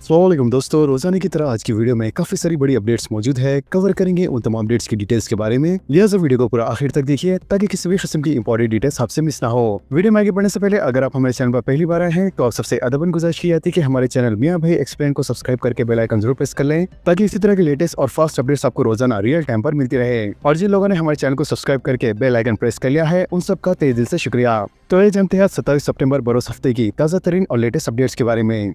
अस्सलामुअलैकुम दोस्तों, रोजाना की तरह आज की वीडियो में काफी सारी बड़ी अपडेट्स मौजूद है। कवर करेंगे उन तमाम अपडेट्स की डिटेल्स के बारे में। लिहाजा वीडियो को पूरा आखिर तक देखिए ताकि किसी भी किस्म की इंपॉर्टेंट डिटेल्स आपसे मिस ना हो। वीडियो में आगे बढ़ने से पहले अगर आप हमारे चैनल पर पहली बार आए हैं तो आप सबसे अदबन गुजारिश की जाती है कि हमारे चैनल मियां भाई एक्सप्लेन को सब्सक्राइब करके बेल आइकन जरूर प्रेस कर लें ताकि इसी तरह की लेटेस्ट और फास्ट अपडेट्स आपको रोजाना रियल टाइम पर मिलती रहे। और जिन लोगों ने हमारे चैनल को सब्सक्राइब करके बेल आइकन प्रेस कर लिया है उन सबका तहे दिल से शुक्रिया। तो ये जानते हैं 27 सितंबर बरोज हफ्ते की ताज़ा तरीन और लेटेस्ट अपडेट्स के बारे में।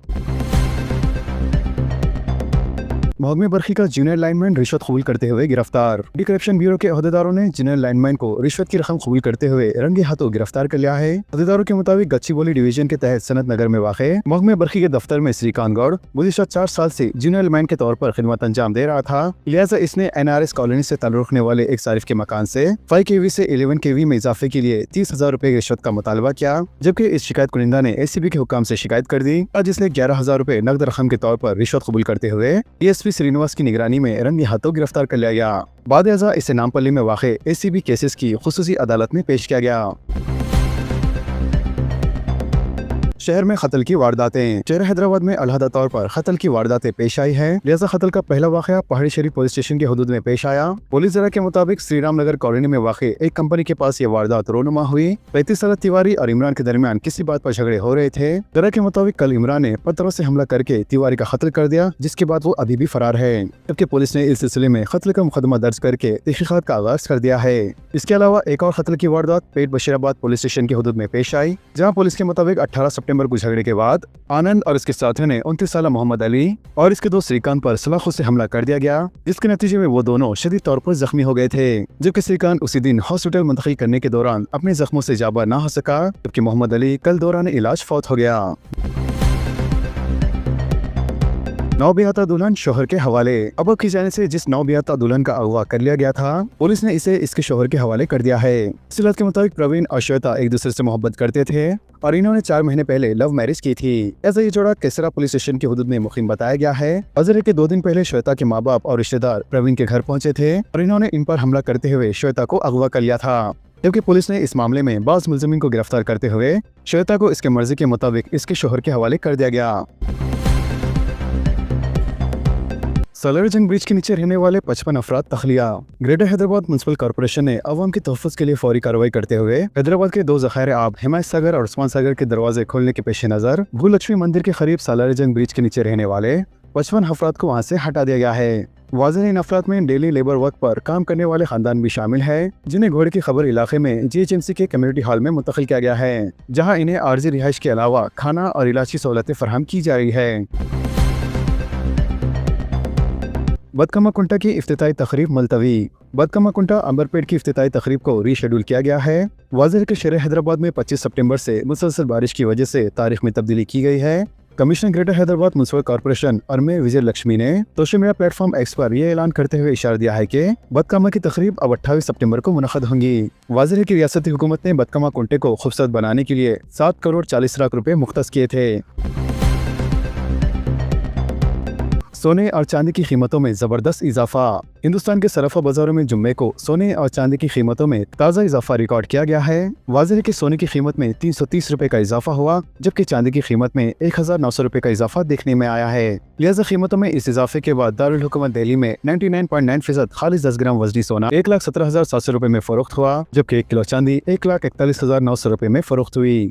महकमे बरखी का जूनियर लाइनमैन रिश्वत कबूल करते हुए गिरफ्तार। एंटी करप्शन ब्यूरो के अहदेदारों ने जूनियर लाइनमैन को रिश्वत की रकम कबूल करते हुए रंगे हाथों गिरफ्तार कर लिया है। अहदेदारों के मुताबिक गच्चीबोली डिवीजन के तहत सनत नगर में वाक़ महकमे बरखी के दफ्तर में श्रीकांत गौड़ गुज़िश्ता 4 साल से जूनियर लाइनमैन के तौर पर खिदमत अंजाम दे रहा था। लिहाजा इसने NRS कॉलोनी से ताल्लुक़ रखने वाले एक सारिफ के मकान से 5 kV से 11 kV में इजाफे के लिए 30,000 रुपए रिश्वत का मुतालबा किया, जबकि इस शिकायत कुनिंदा ने ACB के हुक्म से शिकायत कर दी। आज इसने 11,000 रुपए नकद रकम के तौर पर रिश्वत कबूल करते हुए DSP श्रीनिवास की निगरानी में रंगे हाथों गिरफ्तार कर लिया गया। बाद अज़ा इसे नामपल्ली में वाक़ ACB केसेस की खुसूसी अदालत में पेश किया गया। शहर में कत्ल की वारदातें। शहर हैदराबाद में अलहदा तौर पर कत्ल की वारदातें पेश आई है। लिहाजा कत्ल का पहला वाक़या पहाड़ी शरीफ पुलिस स्टेशन के हदूद में पेश आया। पुलिस जरा के मुताबिक श्री राम नगर कॉलोनी में वाक़ एक कंपनी के पास ये वारदात रोनुमा हुई। 35 साल तिवारी और इमरान के दरमियान किसी बात पर झगड़े हो रहे थे। जरा के मुताबिक कल इमरान ने पत्थरों से हमला करके तिवारी का कत्ल कर दिया, जिसके बाद वो अभी भी फरार है, जबकि पुलिस ने इस सिलसिले में कत्ल का मुकदमा दर्ज करके तहकीकात का आगाज कर दिया है। इसके अलावा एक और कत्ल की वारदात पेट बशीराबाद पुलिस स्टेशन के हदूद में पेश आई, जहाँ पुलिस के मुताबिक 18 सितंबर को झगड़े के बाद आनंद और इसके साथियों ने 29 साल मोहम्मद अली और इसके दोस्त श्रीकांत पर सलाखों से हमला कर दिया गया, जिसके नतीजे में वो दोनों शदीद तौर पर जख्मी हो गए थे। जबकि श्रीकांत उसी दिन हॉस्पिटल मुंतकिल करने के दौरान अपने जख्मों से जाबार ना हो सका, जबकि मोहम्मद अली कल दौरान इलाज फौत हो गया। नौबियाता दुल्हन शोहर के हवाले। अब की जाने से जिस नौबियाता दुल्हन का अगवा कर लिया गया था, पुलिस ने इसे इसके शोहर के हवाले कर दिया है। तफसीलात के मुताबिक प्रवीण और श्वेता एक दूसरे से मोहब्बत करते थे और इन्होंने 4 महीने पहले लव मैरिज की थी। ऐसा ये जोड़ा केसरा पुलिस स्टेशन के हदूद में मुकीम बताया गया है। अजरे के 2 दिन पहले श्वेता के माँ बाप और रिश्तेदार प्रवीण के घर पहुंचे थे और इन्होंने इन पर हमला करते हुए श्वेता को अगवा कर लिया था, जबकि पुलिस ने इस मामले में बाज़ मुलज़िमीन को गिरफ्तार करते हुए श्वेता को इसके मर्जी के मुताबिक इसके शोहर के हवाले कर दिया गया। सलारजंग ब्रिज के नीचे रहने वाले 55 अफराद तखलिया। ग्रेटर हैदराबाद म्युनिसिपल कॉर्पोरेशन ने अवाम के तहफ़्फ़ुज़ के लिए फौरी कार्रवाई करते हुए हैदराबाद के 2 ज़खायर आब हिमायत सागर और उस्मान सागर के दरवाजे खोलने के पेश नज़र भूलक्ष्मी मंदिर के करीब सलारजंग ब्रिज के नीचे रहने वाले 55 अफराद को वहाँ से हटा दिया गया है। वाज़ेह इन अफराद में डेली लेबर वर्क पर काम करने वाले खानदान भी शामिल है, जिन्हें घोड़े की खबर इलाके में GHMC के कम्युनिटी हॉल में मुंतकिल किया गया है, जहाँ इन्हें आर्जी रिहाइश के अलावा खाना और इलाज की सहूलतें फराहम की जा रही है। बदकमा कुंटा की इफ्तिताई तकरीब मुलतवी। बदकमा कुंटा अंबरपेट की इफ्तिताई तकरीब को रीशेड्यूल किया गया है। वाज़ेह के शहर हैदराबाद में 25 सितंबर से मुसलसल बारिश की वजह से तारीख में तब्दीली की गई है। Commissioner greater Hyderabad municipal corporation और विजय लक्ष्मी ने सोशल मीडिया प्लेटफॉर्म एक्स पर यह ऐलान करते हुए इशारा दिया है कि बदकमा की तकरीब अब 28 सितंबर को मुनक़द होंगी। वाज़ेह की रियासती हुकूमत ने बदकमा कुंटे को खूबसूरत बनाने के लिए 7 करोड़ 40 लाख रुपए मुख्तस किए थे। सोने और चांदी की कीमतों में जबरदस्त इजाफा। हिंदुस्तान के सराफा बाजारों में जुम्मे को सोने और चांदी की कीमतों में ताज़ा इजाफा रिकॉर्ड किया गया है। वाज़ेह है कि सोने की कीमत में 330 रुपए का इजाफा हुआ, जबकि चांदी की कीमत में 1900 रुपए का इजाफा देखने में आया है। लिहाजा कीमतों में इस इजाफे के बाद दारुल हुकूमत दिल्ली में 99.9% खालिस 10 ग्राम वजनी सोना 1,17,700 रुपए में फरोख्त हुआ, जबकि 1 किलो चांदी 1,41,900 रुपए में फरोख्त हुई।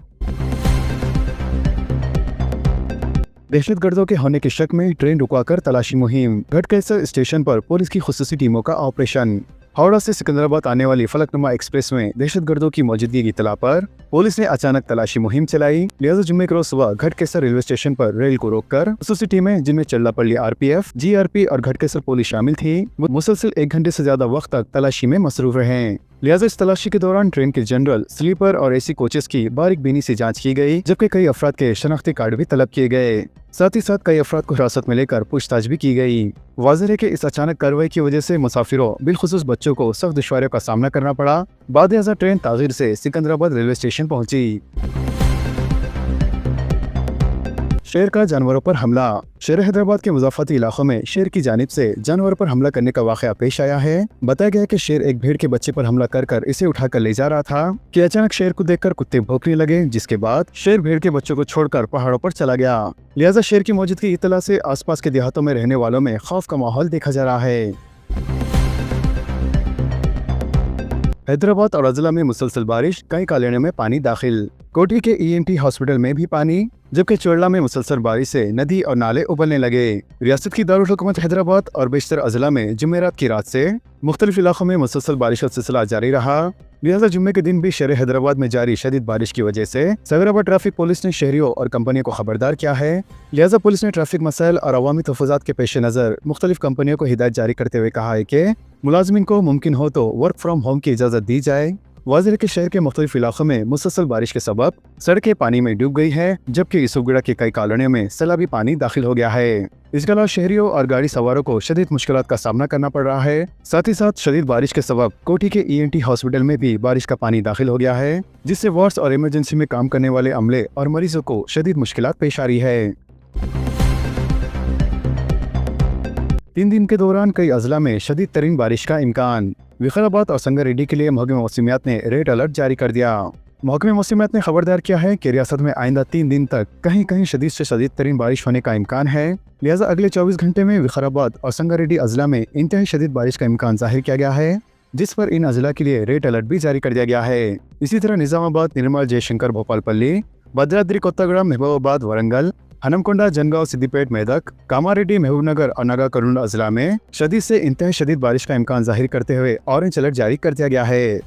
दहशतगर्दों के होने के शक में ट्रेन रुकवाकर तलाशी मुहिम। गढ़केसर स्टेशन पर पुलिस की खुसूसी टीमों का ऑपरेशन। हावड़ा से सिकंदराबाद आने वाली फलकनुमा एक्सप्रेस में दहशतगर्दों की मौजूदगी की इत्तला पर पुलिस ने अचानक तलाशी मुहिम चलाई। लिहाजा जुम्मे को रोज सुबह घटकेसर रेलवे स्टेशन पर रेल को रोककर खुसूसी टीमें, जिनमें चल्लापल्ली RPF, GRP और घटकेसर पुलिस शामिल थी, मुसलसल 1 घंटे से ज्यादा वक्त तक तलाशी में मसरूफ रहे। लिहाजा इस तलाशी के दौरान ट्रेन के जनरल, स्लीपर और AC कोचेस की बारीक बीनी से जांच की गई, जबकि कई अफराद के शनाख्ती कार्ड भी तलब किए गए। साथ ही साथ कई अफराद को हिरासत में लेकर पूछताछ भी की गई। वाज़ेह है कि इस अचानक कार्रवाई की वजह से मुसाफिरों बिलखुसूस बच्चों को सख्त दुश्वारियों का सामना करना पड़ा। बाद अज़ा ट्रेन तागीर से सिकंदराबाद रेलवे स्टेशन पहुंची। शेर का जानवरों पर हमला। शहर हैदराबाद के मुज़ाफ़ती इलाकों में शेर की जानिब से जानवरों पर हमला करने का वाक़या पेश आया है। बताया गया कि शेर एक भेड़ के बच्चे पर हमला कर इसे उठाकर ले जा रहा था कि अचानक शेर को देखकर कुत्ते भौंकने लगे, जिसके बाद शेर भेड़ के बच्चों को छोड़कर पहाड़ों पर चला गया। लिहाजा शेर की मौजूदगी की इत्तला से आसपास के देहातों में रहने वालों में खौफ का माहौल देखा जा रहा है। हैदराबाद और अजला में मुसलसल बारिश, कई कॉलोनियों में पानी दाखिल। कोटी के EMT हॉस्पिटल में भी पानी, जबकि चोरला में मुसलसल बारिश से नदी और नाले उबलने लगे। रियासत की दारुल हुकूमत हैदराबाद और बेशतर अजला में जुमेरात की रात से मुख्तलिफ इलाकों में मुसलसल बारिश का सिलसिला जारी रहा। लिहाजा जुम्मे के दिन भी शहर हैदराबाद में जारी शदीद बारिश की वजह से सगराबाद ट्रैफिक पुलिस ने शहरियों और कंपनियों को खबरदार किया है। लिहाजा पुलिस ने ट्रैफिक मसाइल और अवामी तहफ़्फ़ुज़ात के पेश नज़र मुख्तलिफ कंपनियों को हिदायत जारी करते हुए कहा है कि मुलाजिमिन को मुमकिन हो तो वर्क फ्रॉम होम की इजाज़त दी जाए। वाज़ेह है कि शहर के मुख्तलिफ इलाकों में मुसलसल बारिश के सबब सड़कें पानी में डूब गई है, जबकि यूसुफगढ़ की कई कॉलोनियों में सैलाबी पानी दाखिल हो गया है। इसके अलावा शहरियों और गाड़ी सवारों को शदीद मुश्किलात का सामना करना पड़ रहा है। साथ ही साथ शदीद बारिश के सबब कोठी के ENT हॉस्पिटल में भी बारिश का पानी दाखिल हो गया है, जिससे वार्ड्स और इमरजेंसी में काम करने वाले अमले और मरीजों को शदीद मुश्किलात पेश आ रही है। 3 दिन के दौरान कई अजला में शदीद तरीन बारिश का इम्कान। विकाराबाद और संगारेड्डी के लिए महकमे मौसमियात ने रेड अलर्ट जारी कर दिया। महकमे मौसमियात ने खबरदार किया है कि रियासत में आइंदा 3 दिन तक कहीं कहीं शदीद से शदीद तरीन बारिश होने का इम्कान है। लिहाजा अगले 24 घंटे में विकाराबाद और संगारेड्डी अजला में इंतहाई शदीद बारिश का इम्कान जाहिर किया गया है, जिस पर इन अजला के लिए रेड अलर्ट भी जारी कर दिया गया है। इसी तरह निजामाबाद, निर्मल, जयशंकर, भोपालपल्ली, भद्राद्री कोत्तागुड़म, महबूबाबाद, वरंगल, हनमकोंडा, जनगांव, सिद्दीपेट, मेदक, कामारेड्डी, महबूबनगर और नागा कर्नूल अजला में शदीद से इंतहाई शदीद बारिश का इम्कान जाहिर करते हुए ऑरेंज अलर्ट जारी कर दिया गया है।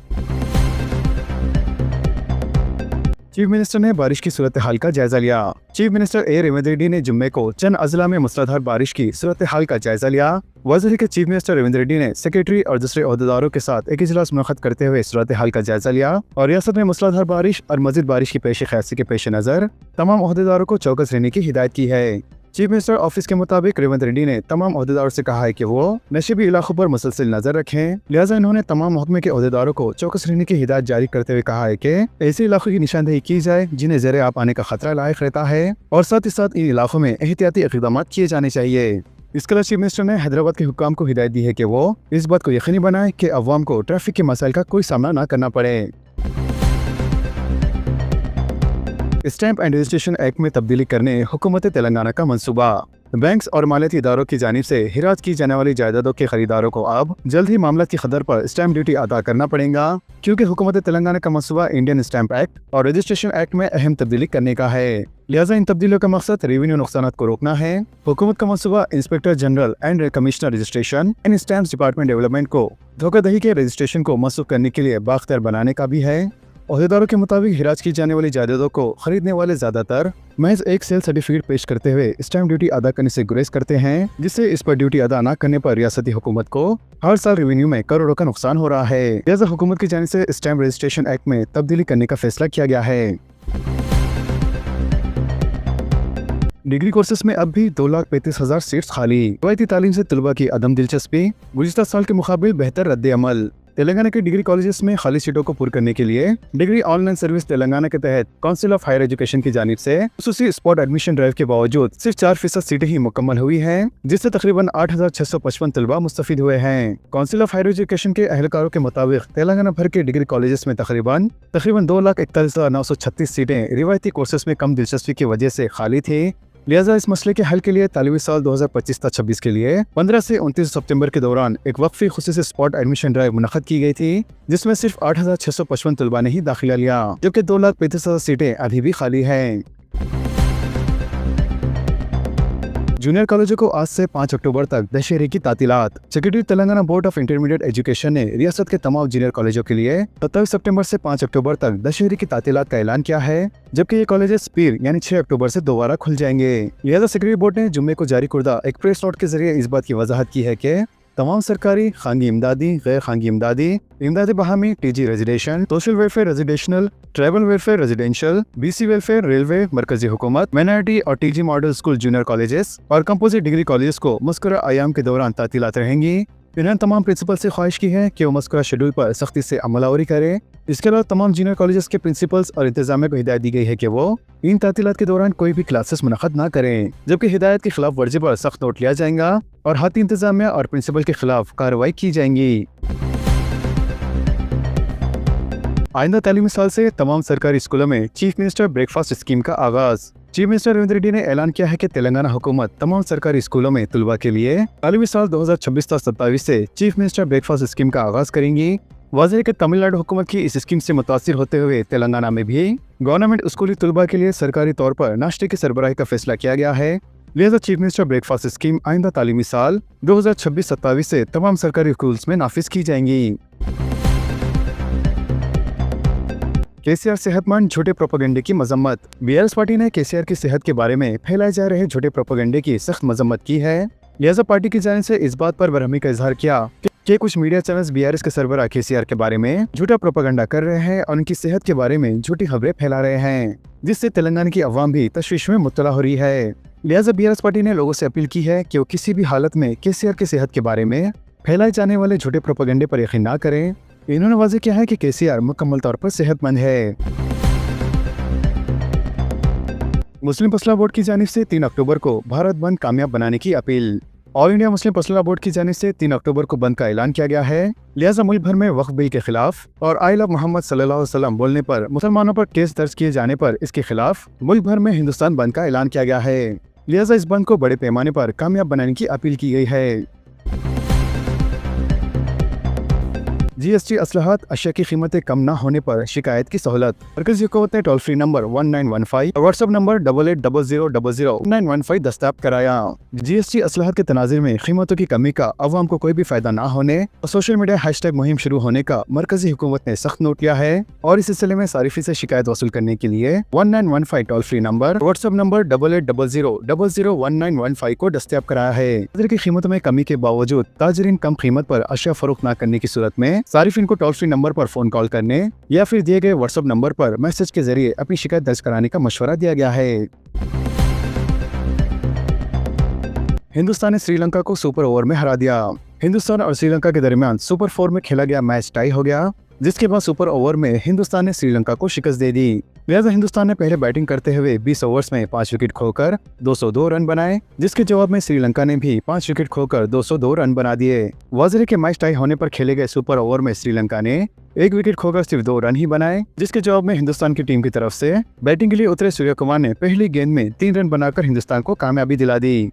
चीफ मिनिस्टर ने बारिश की सूरत हाल का जायजा लिया। Chief minister A. Revanth Reddy ने जुम्मे को चंद अजला में मूसलाधार बारिश की सूरत हाल का जायजा लिया। वाज़ेह है कि चीफ मिनिस्टर रेवंत रेड्डी ने सेक्रेटरी और दूसरे ओहदेदारों के साथ एक इजलास मुनक़्क़द करते हुए सूरत हाल का जायजा लिया और रियासत में मूसलाधार बारिश और मज़ीद बारिश की पेश क़यासी के पेश नज़र तमाम ओहदेदारों को चौकस रहने की हिदायत की है। चीफ मिनिस्टर ऑफिस के मुताबिक रेवंत रेड्डी ने तमाम ओहदेदारों से कहा है कि वो नशीबी इलाकों पर मुसलसल नजर रखें। लिहाजा इन्होंने तमाम महकमे के ओहदेदारों को चौकस रहने की हिदायत जारी करते हुए कहा है कि ऐसे इलाकों की निशानदेही की जाए जिन्हें ज़ेरे आप आने का खतरा लायक रहता है और साथ ही साथ इन इलाकों में एहतियाती इक़दाम किए जाने चाहिए। इसके अलावा चीफ मिनिस्टर ने हैदराबाद के हुक्काम को हिदायत दी है कि वो इस बात को यकीनी बनाए कि अवाम को ट्रैफिक के मसाइल का कोई सामना न करना पड़े। स्टैंप एंड रजिस्ट्रेशन एक्ट में तब्दीली करने हुकूमत तेलंगाना का मंसूबा। बैंक्स और मालियाती इदारों की जानिब से हिराज की जाने वाली जायदादों के खरीदारों को अब जल्द ही मामला की कदर पर स्टैंप ड्यूटी अदा करना पड़ेगा, क्योंकि हुकूमत तेलंगाना का मंसूबा इंडियन स्टैंप एक्ट और रजिस्ट्रेशन एक्ट में अहम तब्दीली करने का है। लिहाजा इन तब्दीलियों का मकसद रेवेन्यू नुकसानात को रोकना है। हुकूमत का मंसूबा inspector general and commissioner registration and stamps department development को धोखाधड़ी के रजिस्ट्रेशन को मनसूख करने के लिए बाख्तियार बनाने का भी है। ओहदेदारों के मुताबिक हिराज की जाने वाली जायदादों को खरीदने वाले ज्यादातर महज एक सेल सर्टिफिकेट पेश करते हुए स्टैंप ड्यूटी अदा करने से गुरेज करते हैं, जिससे इस पर ड्यूटी अदा न करने पर रियासती हुकूमत को हर साल रेवेन्यू में करोड़ों का नुकसान हो रहा है। लिहाजा हुकूमत की जानिब से स्टैंप रजिस्ट्रेशन एक्ट में तब्दीली करने का फैसला किया गया है। डिग्री कोर्सेस में अब भी 2,35,000 सीट्स खाली। रवायती तालीम से तलबा की अदम दिलचस्पी, गुज़िश्ता साल के मुकाबिल बेहतर रद्द अमल। तेलंगाना के डिग्री कॉलेजेस में खाली सीटों को पूरा करने के लिए डिग्री ऑनलाइन सर्विस तेलंगाना के तहत काउंसिल ऑफ हायर एजुकेशन की जानिब से खुसूसी स्पॉट एडमिशन ड्राइव के बावजूद सिर्फ 4% सीटें ही मुकम्मल हुई हैं, जिससे तकरीबन 8,655 तलबा मुस्तफीद हुए हैं। काउंसिल ऑफ हायर एजुकेशन के अहलकारों के मुताबिक तेलंगाना भर के डिग्री कॉलेजेस में तकरीबन 2,41,936 सीटें रिवायती कोर्सेस में कम दिलचस्पी की वजह से खाली थी। लिहाजा इस मसले के हल के लिए तालीमी साल 2025-26 के लिए 15 से 29 सितंबर के दौरान एक वक्फी खुसूसी स्पॉट एडमिशन ड्राइव मुनक़्क़द की गई थी, जिसमें सिर्फ 8,655 तलबा ने ही दाखिला लिया, जबकि 2,35,000 सीटें अभी भी खाली हैं। जूनियर कॉलेजों को आज से 5 अक्टूबर तक दशहरे की तातीलात। Secretary Telangana board of intermediate education ने रियासत के तमाम जूनियर कॉलेजों के लिए 27 सितंबर से 5 अक्टूबर तक दशहरे की तातीलात का ऐलान किया है, जबकि ये कॉलेजेस पीर यानी 6 अक्टूबर से दोबारा खुल जाएंगे। लिहाजा सेक्रेटरी बोर्ड ने जुम्मे को जारी कुर्दा एक प्रेस नोट के जरिए इस बात की वजाहत की है कि तमाम सरकारी, खानगी इमदादी, गैर खानगी इमदादी बहामी, TG residential, social welfare residential, tribal welfare residential, BC welfare, railway, मरकजी हुकूमत, माइनॉरिटी और TG model school junior colleges और कंपोजिट डिग्री कॉलेजेस को मुस्कुरा आयाम के दौरान तातीलात रहेंगी। इन्होंने तमाम प्रिंसिपल से ख्वाहिश की है कि वो मज़कूरा शेड्यूल पर सख्ती से अमलावरी करें। इसके अलावा तमाम जूनियर कॉलेजेस के प्रिंसिपल्स और इंतजामिया को हिदायत दी गई है कि वो इन तातीलात के दौरान कोई भी क्लासेस मुनक़द ना करें, जबकि हिदायत की खिलाफ वर्जी पर सख्त नोट लिया जाएगा और हाथी इंतजामिया और प्रिंसिपल के खिलाफ कार्रवाई की जाएंगी। आइंदा तालीमी साल से तमाम सरकारी स्कूलों में चीफ मिनिस्टर ब्रेकफास्ट स्कीम का आगाज। चीफ मिनिस्टर रेवंत रेड्डी ने ऐलान किया है कि तेलंगाना हुकूमत तमाम सरकारी स्कूलों में तुलबा के लिए तालीमी साल 2026-27 से चीफ मिनिस्टर ब्रेकफास्ट स्कीम का आगाज करेंगी। वाज़ेह है कि तमिलनाडु हुकूमत की इस स्कीम से मुतासिर होते हुए तेलंगाना में भी गवर्नमेंट स्कूली तुलबा के लिए सरकारी तौर पर नाश्ते की सरबराही का फैसला किया गया है। लिहाजा चीफ मिनिस्टर ब्रेकफास्ट स्कीम आइंदा तालीमी साल 2026-27 से तमाम सरकारी स्कूल्स में नाफिज की जाएंगी। केसीआर सेहतमंद झूठे प्रोपेगेंडे की मजम्मत। बीआरएस पार्टी ने केसीआर की सेहत के बारे में फैलाए जा रहे झूठे प्रोपेगेंडे की सख्त मजम्मत की है। लिहाजा पार्टी की जानिब से इस बात पर बरहमी का इजहार किया कि कुछ मीडिया चैनल्स बीआरएस के सरबराह केसीआर के बारे में झूठा प्रोपेगेंडा कर रहे हैं और उनकी सेहत के बारे में झूठी खबरें फैला रहे हैं, जिससे तेलंगाना की अवाम भी तशवीश में मुब्तला हो रही है। लिहाजा बीआरएस पार्टी ने लोगों से अपील की है कि वो किसी भी हालत में केसीआर की सेहत के बारे में फैलाए जाने वाले झूठे प्रोपेगेंडे पर यकीन न करें। इन्होंने वाज़ेह किया है कि केसीआर मुकम्मल तौर पर सेहतमंद है। मुस्लिम पसला बोर्ड की जानिब से 3 अक्टूबर को भारत बंद कामयाब बनाने की अपील। ऑल इंडिया मुस्लिम पसला बोर्ड की जानिब से 3 अक्टूबर को बंद का ऐलान किया गया है। लिहाजा मुल्क भर में वक्फ बिल के खिलाफ और आई लव मोहम्मद सल्लल्लाहु अलैहि वसल्लम बोलने पर मुसलमानों पर केस दर्ज किए जाने पर इसके खिलाफ मुल्क भर में हिंदुस्तान बंद का ऐलान किया गया है। लिहाजा इस बंद को बड़े पैमाने पर कामयाब बनाने की अपील की गई है। जीएसटी असलाहत अशिया की कीमतें कम न होने पर शिकायत की सहूलत। मरकज़ी हुकूमत ने टोल फ्री नंबर 1915 और व्हाट्सएप नंबर 8800000915 दस्तयाब कराया। जीएसटी असलाहत के तनाज़ुर में कीमतों की कमी का अवाम को कोई भी फायदा न होने और सोशल मीडिया हैशटैग मुहिम शुरू होने का मरकज़ी हुकूमत ने सख्त नोट किया है और इस सिलसिले में सारिफी से शिकायत वसूल करने के लिए 1915 toll free number WhatsApp number 8800000915 को दस्तयाब कराया है। बाजार की कीमतों में कमी के बावजूद ताजरीन कम कीमत पर अशिया फरोख्त न करने की सूरत में सारिफिन को टोल फ्री नंबर पर फोन कॉल करने या फिर दिए गए व्हाट्सएप नंबर पर मैसेज के जरिए अपनी शिकायत दर्ज कराने का मशवरा दिया गया है। हिंदुस्तान ने श्रीलंका को सुपर ओवर में हरा दिया। हिंदुस्तान और श्रीलंका के दरमियान सुपर 4 में खेला गया मैच टाई हो गया, जिसके बाद सुपर ओवर में हिंदुस्तान ने श्रीलंका को शिकस्त दे दी। लिहाजा हिंदुस्तान ने पहले बैटिंग करते हुए 20 ओवर्स में 5 विकेट खोकर 202 रन बनाए, जिसके जवाब में श्रीलंका ने भी 5 विकेट खोकर 202 रन बना दिए। वाज़ेह के मैच टाई होने पर खेले गए सुपर ओवर में श्रीलंका ने 1 विकेट खोकर सिर्फ 2 रन ही बनाए, जिसके जवाब में हिंदुस्तान की टीम की तरफ से बैटिंग के लिए उतरे सूर्य कुमार ने पहली गेंद में 3 रन बनाकर हिंदुस्तान को कामयाबी दिला दी।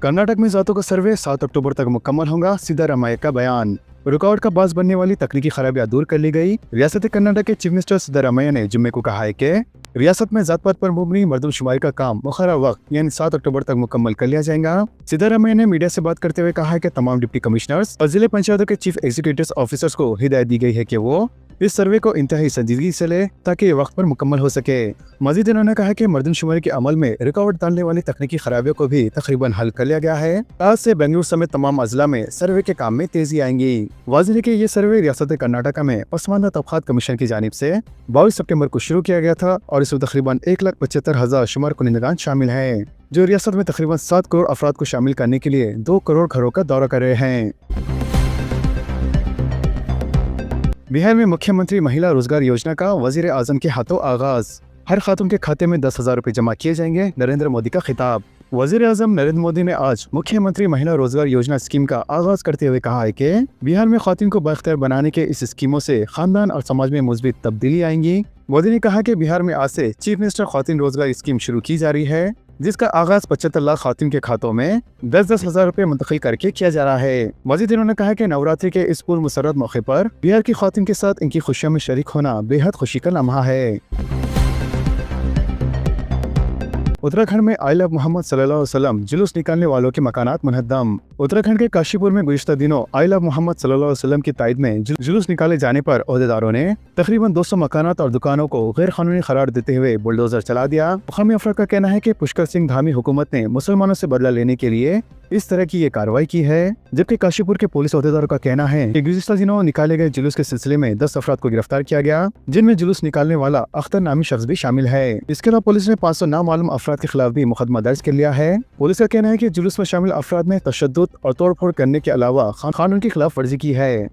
कर्नाटक में ज़ातों का सर्वे 7 अक्टूबर तक मुकम्मल होगा, सिद्धारमैया का बयान। रुकावट का बास बनने वाली तकनीकी खराबियां दूर कर ली गई। रियासत कर्नाटक के चीफ मिनिस्टर सिद्धारमैया ने जुम्मे को कहा है कि रियासत में जात-पात पर मुबनी मरदमशुमारी का काम मुकर्रर वक्त यानी 7 अक्टूबर तक मुकम्मल कर लिया जाएगा। सिद्धारमैया ने मीडिया से बात करते हुए कहा है कि तमाम डिप्टी कमिश्नर्स और जिले पंचायतों के चीफ एग्जीक्यूटिव ऑफिसर्स को हिदायत दी गई है कि वो इस सर्वे को इंतहाई संजीदगी से ले ताकि ये वक्त पर मुकम्मल हो सके। मजीद उन्होंने कहा कि मरदमशुमारी के अमल में रुकावट डालने वाली तकनीकी खराबियों को भी तकरीबन हल कर लिया गया है। आज से बेंगलुरु समेत तमाम अजला में सर्वे के काम में तेजी आएंगी। वाज़ेह है कि ये सर्वे रियासत कर्नाटक में पसमानदा तबकात कमीशन की जानिब से 22 सितंबर को शुरू किया गया था और इसमें तकरीबन 1,75,000 शुमार कुनिंदगान शामिल हैं, जो रियासत में तकरीबन 7 करोड़ अफराद को शामिल करने के लिए 2 करोड़ घरों का दौरा कर रहे हैं। बिहार में मुख्यमंत्री महिला रोजगार योजना का वजीर आजम के हाथों आगाज। हर खातून के खाते में 10,000 रुपए जमा किए जाएंगे, नरेंद्र मोदी का खिताब। वजीर आजम नरेंद्र मोदी ने आज मुख्यमंत्री महिला रोजगार योजना स्कीम का आगाज करते हुए कहा है कि बिहार में खातून को बाख्तियार बनाने के इस स्कीमों से खानदान और समाज में मुस्बित तब्दीली आएंगी। मोदी ने कहा कि बिहार में आज से चीफ मिनिस्टर खातून रोजगार स्कीम शुरू की जा रही है, जिसका आगाज 75 लाख खातून के खातों में 10-10 हजार रुपए मुंतकिल करके किया जा रहा है। मजीद इन्होंने कहा कि नवरात्रि के इस पुर मुसर्रत मौके पर बिहार की खातून के साथ इनकी खुशियों में शरीक होना बेहद खुशी का लम्हा है। उत्तराखंड में आई लव मोहम्मद सल्लल्लाहु अलैहि वसल्लम जुलूस निकालने वालों के मकानात मुनहद्दम। उत्तराखंड के काशीपुर में गुज़िश्ता दिनों आई लव मोहम्मद सल्लल्लाहु अलैहि वसल्लम की तायद में जुलूस निकाले जाने पर ओहदेदारों ने तकरीबन 200 मकानात और दुकानों को गैर कानूनी करार देते हुए बुलडोजर चला दिया। मुकामी अफराद का कहना है कि पुष्कर सिंह धामी हुकूमत ने मुसलमानों से बदला लेने के लिए इस तरह की ये कार्रवाई की है। जबकि काशीपुर के पुलिस अहदेदारों का कहना है कि गुज़िश्ता दिनों निकाले गए जुलूस के सिलसिले में 10 अफराद को गिरफ्तार किया गया, जिनमें जुलूस निकालने वाला अख्तर नामी शख्स भी शामिल है। इसके अलावा पुलिस ने 500 नामालूम अफराद के खिलाफ भी मुकदमा दर्ज कर लिया है। पुलिस का कहना है कि जुलूस में शामिल अफराद में तशद्दुद और तोड़फोड़ करने के अलावा कानून की खिलाफ वर्जी की है।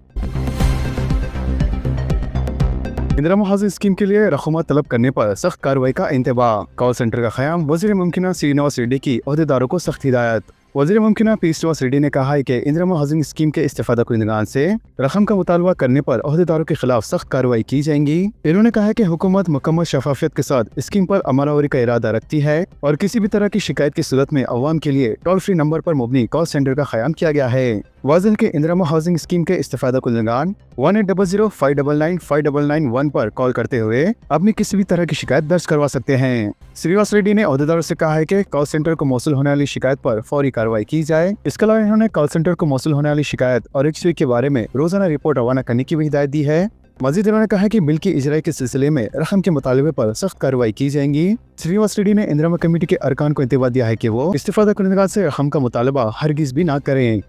इंदिरा महाजन स्कीम के लिए रकूमत तलब करने पर सख्त कार्रवाई का इंतबाह। कॉल सेंटर का क़याम, वज़ीर मुमकिना श्रीनिवास रेड्डी की अहदेदारों को सख्त हिदायत। वज़ीर मुमकिना पी श्रीनिवास रेड्डी ने कहा है कि इंदिरा महाजन स्कीम के इस्तेफादा कुनिंदगान से रकम का मुतालबा करने पर अहदेदारों के खिलाफ सख्त कार्रवाई की जाएंगी। इन्होंने कहा है कि हुकूमत मुकम्मल शफाफियत के साथ स्कीम पर अमलावरी का इरादा रखती है और किसी भी तरह की शिकायत की सूरत में अवाम के लिए टोल फ्री नंबर पर मुबनी कॉल सेंटर का क़याम किया गया है। वाज़ेह के इंदिरा हाउसिंग स्कीम के इस्तेफादा कुनिंदगान 1800-599-5991 पर कॉल करते हुए अपनी किसी भी तरह की शिकायत दर्ज करवा सकते हैं। श्रीनिवास रेड्डी ने अहदेदारों से कहा है कि कॉल सेंटर को मौसूल होने वाली शिकायत पर फौरी कार्रवाई की जाए। इसके अलावा इन्होंने कॉल सेंटर को मौसूल होने वाली शिकायत और हिस्ट्री के बारे में रोजाना रिपोर्ट रवाना करने की भी हिदायत दी है। मजीद इन्होंने कहा कि बिल की इजराई के सिलसिले में रकम के मुतालबे पर सख्त कार्रवाई की जाएंगी। श्रीनिवास रेड्डी ने इंदिरा कमेटी के अरकान को इंतबाह दिया है कि वो इस्तेफादा कुनिंदगान से रकम का मुतालबा हरगिज भी ना करें।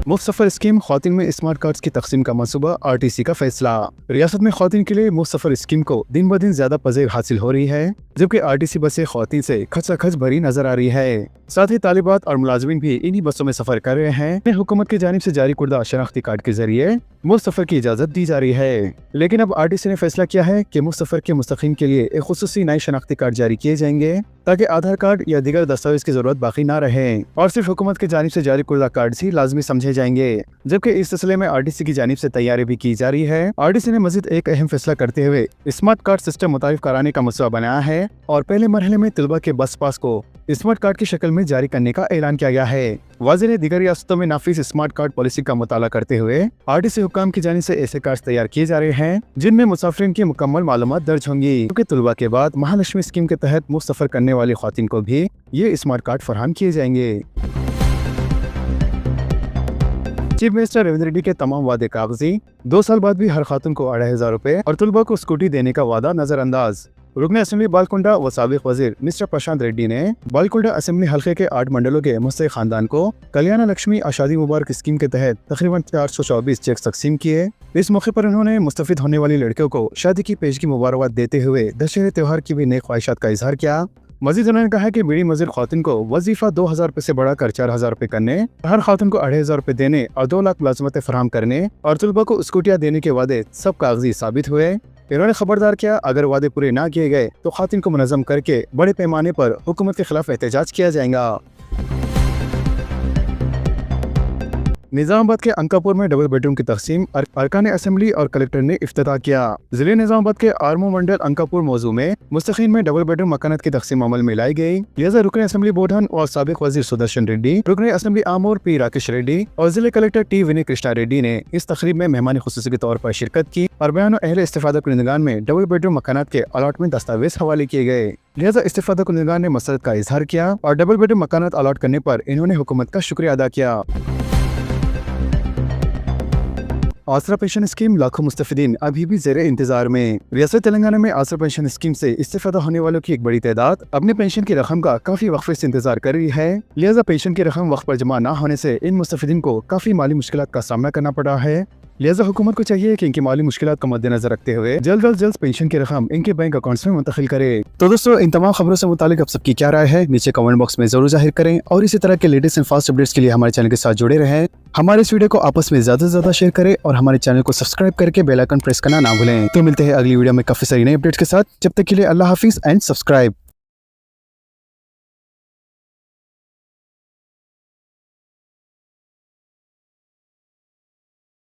मुफ्त सफर स्कीम, ख्वातीन में स्मार्ट कार्ड्स की तकसीम का मंसूबा, आरटीसी का फैसला। रियासत में ख्वातीन के लिए मुफ्त सफर स्कीम को दिन ब दिन ज्यादा पजेर हासिल हो रही है, जबकि आरटीसी बसें ख्वातीन से खचाखच भरी नजर आ रही है। साथ ही तालिबात और मुलाजिमीन भी इन्हीं बसों में सफर कर रहे हैं। हुकूमत की जानिब से जारी कुर्दा शनाख्ती कार्ड के जरिए मुफ्त सफर की इजाजत दी जा रही है, लेकिन अब आरटीसी ने फैसला किया है कि मुफ्त सफर के मुस्तकीम के लिए एक खुसूसी नए शनाख्ती कार्ड जारी किए जाएंगे ताकि आधार कार्ड या दीगर दस्तावेज की जरूरत बाकी ना रहे और सिर्फ हुकूमत की जानिब से जारी कुर्दा कार्ड ही लाजमी समझे जाएंगे। जबकि इस सिलसिले में आरटीसी की जानिब से तैयारी भी की जा रही है। आरटीसी ने मजीद एक अहम फैसला करते हुए स्मार्ट कार्ड सिस्टम मुतारिफ कराने का मसला बनाया है और पहले मरहले में तलबा के बस पास को स्मार्ट कार्ड की शक्ल में जारी करने का ऐलान किया गया है। वाज़ेह ने दीगर रियासतों में नाफिज स्मार्ट कार्ड पॉलिसी का मुताला करते हुए आरटीसी हुक्काम की जानिब से ऐसे कार्ड तैयार किए जा रहे हैं जिनमें मुसाफिरीन की मुकम्मल मालूमात दर्ज होंगी, क्योंकि तलबा के बाद महालक्ष्मी स्कीम के तहत मुफ्त सफर करने वाली ख्वातीन को भी ये स्मार्ट कार्ड फराहम किए जाएंगे। चीफ मिनिस्टर रेवंत रेड्डी के तमाम वादे कागजी, 2 साल बाद भी हर खातून को 2500 रुपए और तलबा को स्कूटी देने का वादा नजरअंदाज। रुकन असेंबली बालकुंडा व साबिक वजीर मिस्टर प्रशांत रेड्डी ने बालकुंडा असेंबली हल्के के 8 मंडलों के मुस्तहिक खानदान को कल्याण लक्ष्मी आशादी मुबारक स्कीम के तहत तकरीबन 424 चेक तकसीम किए। इस मौके पर उन्होंने मुस्तफिद होने वाली लड़कियों को शादी की पेशगी मुबारकबाद देते हुए दशहरे त्योहार की भी नई ख्वाहिशात का इजहार किया। मजीद उन्होंने कहा कि बीड़ी मजिद खातून को वजीफा 2000 रुपए से बढ़ाकर 4000 रुपए करने, हर खातून को 2500 रुपए देने और 2 लाख मुलाजमतें फराहम करने और तलबा को स्कूटियाँ देने के वादे सब कागजी साबित हुए। इन्होंने खबरदार किया, अगर वादे पूरे ना किए गए तो खातून को मुनज़्ज़म करके बड़े पैमाने पर हुकूमत के खिलाफ एहतजाज किया जाएगा। निजामाबाद के अंकापुर में डबल बेडरूम की तकसीम, अरकान असेंबली और कलेक्टर ने इफ्तिताह किया। जिले निजामाबाद के आरमो मंडल अंकापुर मौजू में मुस्तकीन में डबल बेडरूम मकानात की तकसीम अमल में लाई गई। लिहाजा रुकन असेंबली बोडहन और साबिक वजीर सुदर्शन रेड्डी, रुकन असेंबली आमोर पी राकेश रेड्डी और जिले कलेक्टर टी विनय कृष्णा रेड्डी ने इस तकरीब में मेहमान खुसूसी के तौर पर शिरकत की और बयान अहले इस्तेफादा कुनिंदगान में डबल बेडरूम मकानात के अलॉटमेंट दस्तावेज हवाले किए गए। लिहाजा इस्तेफादा कुनिंदगान ने मसरत का इजहार किया और डबल बेडरूम मकानात अलॉट करने पर इन्होंने हुकूमत का शुक्रिया अदा किया। आसरा पेंशन स्कीम, लाखों मुस्तफिदीन अभी भी जेर इंतजार में। रियासत तेलंगाना में आसरा पेंशन स्कीम से इस्तेफादा होने वालों की एक बड़ी तादाद अपने पेंशन की रकम का काफी वक्फे से इंतजार कर रही है। लिहाजा पेंशन की रकम वक्त पर जमा न होने से इन मुस्तफिदीन को काफी माली मुश्किलात का सामना करना पड़ा है। लिहाजा हुकूमत को चाहिए कि इनकी माली मुश्किलात को मद्देनजर रखते हुए जल्द पेंशन की रकम इनके बैंक अकाउंट्स में मुंतकिल करे। तो दोस्तों, इन तमाम खबरों से मुतालिक आप सबकी क्या राय है नीचे कमेंट बॉक्स में जरूर जाहिर करें और इसी तरह के लेटेस्ट एंड फास्ट अपडेट्स के लिए हमारे चैनल के साथ जुड़े रहें। हमारे इस वीडियो को आपस में ज्यादा से ज्यादा शेयर करें और हमारे चैनल को सब्सक्राइब करके बेल आइकन प्रेस करना ना भूलें। तो मिलते हैं अगली वीडियो में काफी सारी नई अपडेट्स के साथ। जब तक के लिए अल्लाह हाफिज एंड सब्सक्राइब।